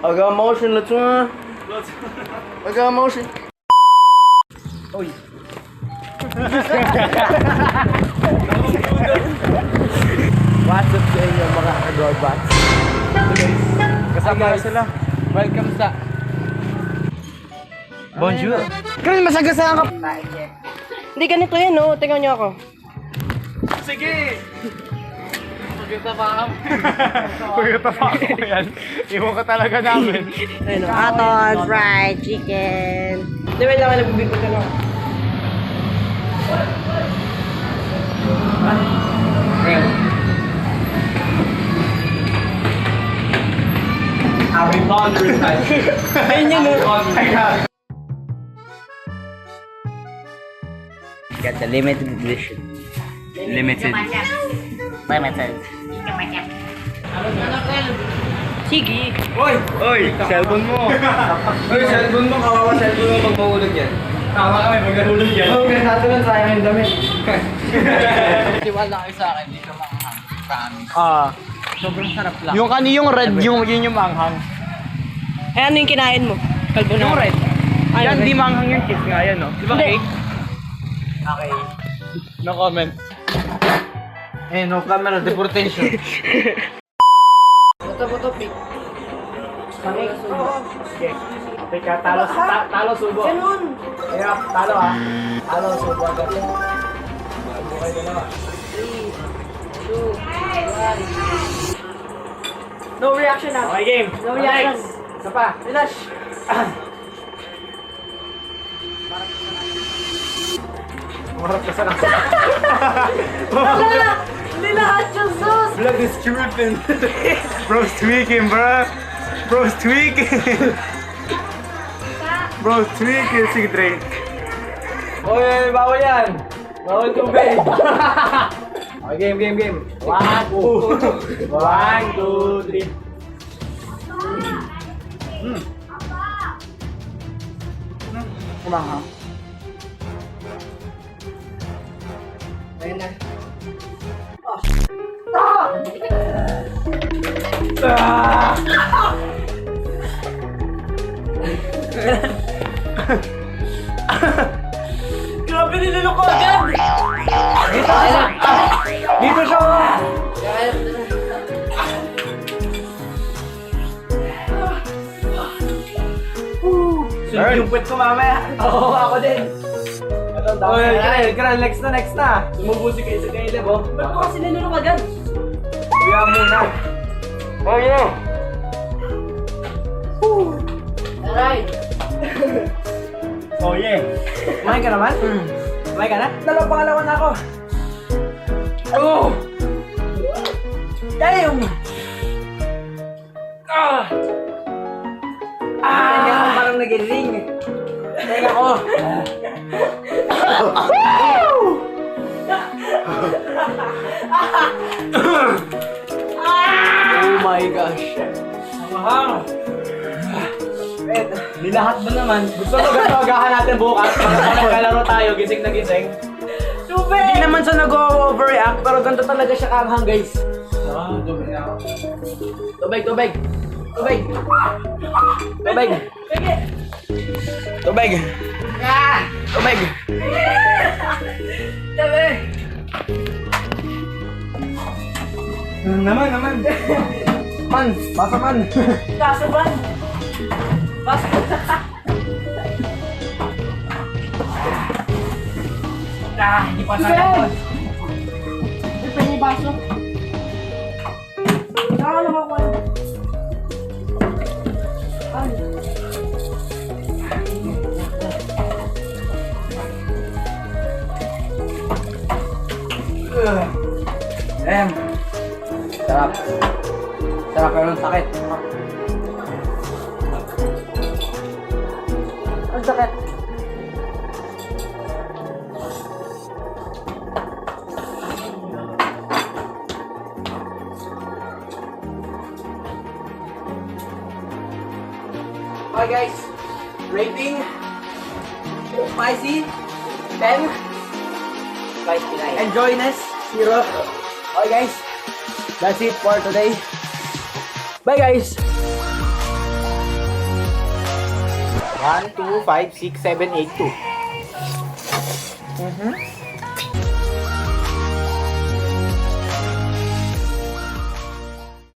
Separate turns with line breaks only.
I got motion, let's run. I got motion. Uy. What's up sa inyo mga Adorbats? Kasama sila. Welcome sa Bonjour. Kaya masagasaan ka. Hindi ganito yan, no? Tingnan niyo ako.
Sige! Pagkita pa ako. Pagkita pa ako yan. Iwan ka talaga namin.
Ano, aton, fried chicken.
Hindi, wait lang, nagbibigod ka lang.
Having fun with us.
Ayun yun, no?
Got the limited edition.
Limited.
Limited. Sige.
Oy! Oy! Cellphone mo! Oy, cellphone mo! Kawawa cellphone mo pag mahulog yan. Tama kami pag nahulog yan.
Oo, kaya natin lang sayang yung damit.
Tiwala kayo sa akin, dito mga promise. Sobrang sarap lang.
Yung kaniyong red, yun yung manghang.
Eh, ano yung kinain mo? Carbonara.
Yung red.
Ay,
Yan,
okay.
di manghang yung kiss nga yan, no? Di ba
Hindi.
cake? Okay. No comment. Eh, no camera, deportation.
Buto, pick.
Okay. Okay ka, talo subo.
Ganun!
Hirap, talo ha. Talo subo agad. Bukay ka na.
3, 2, 1. No reaction na.
Okay, game.
No reaction.
Isa pa.
Relax.
Marap ka sa nasa.
Hindi lahat yung sauce!
Blood is dripping. Bro's tweaking, bro. Bro's tweaking. Bro's tweaking. Sige, Dre. Oy, bawal yan. Bawal tubig. Okay, game. 1, 2, 3.
Kumang, ha? Ayun na. Grabe niluloko agad!
Dito siya.
Sunod yung puwet ko mamaya. Oo, ako din.
Oy, Kral, next na.
Sumubo si Caleb, oh. Ba't ko kasi niluloko agad?
Kuya muna. Oh, yeah.
Alright.
Oh, yeah.
Kumain ka naman? Kumain ka na? Pangalawa na ako.
Oh!
Damn! Hindi ako parang nag-ring. Teka ko. Oh my gosh.
Mahang!
Di lahat ba naman?
Gusto mo agahan natin bukas para pag nagkalaro tayo, gising na gising.
Hindi naman siya nag-overreact, pero ganito talaga siya kaanghang, guys.
Dumi na ako.
Tubig. Tubig.
Naman. Man, basa man.
Kaso ba? Basta.
Hindi pa tayo.
Ito yung baso. Saka naman ko. Ay.
Sarap. Sarap pero ang sakit.
Ang sakit. Okay guys, rating spicy 10,
Spicy na yan.
enjoyness 0. Okay guys, that's it for today. Bye guys.
1, 2, 5, 6, 7, 8, 2.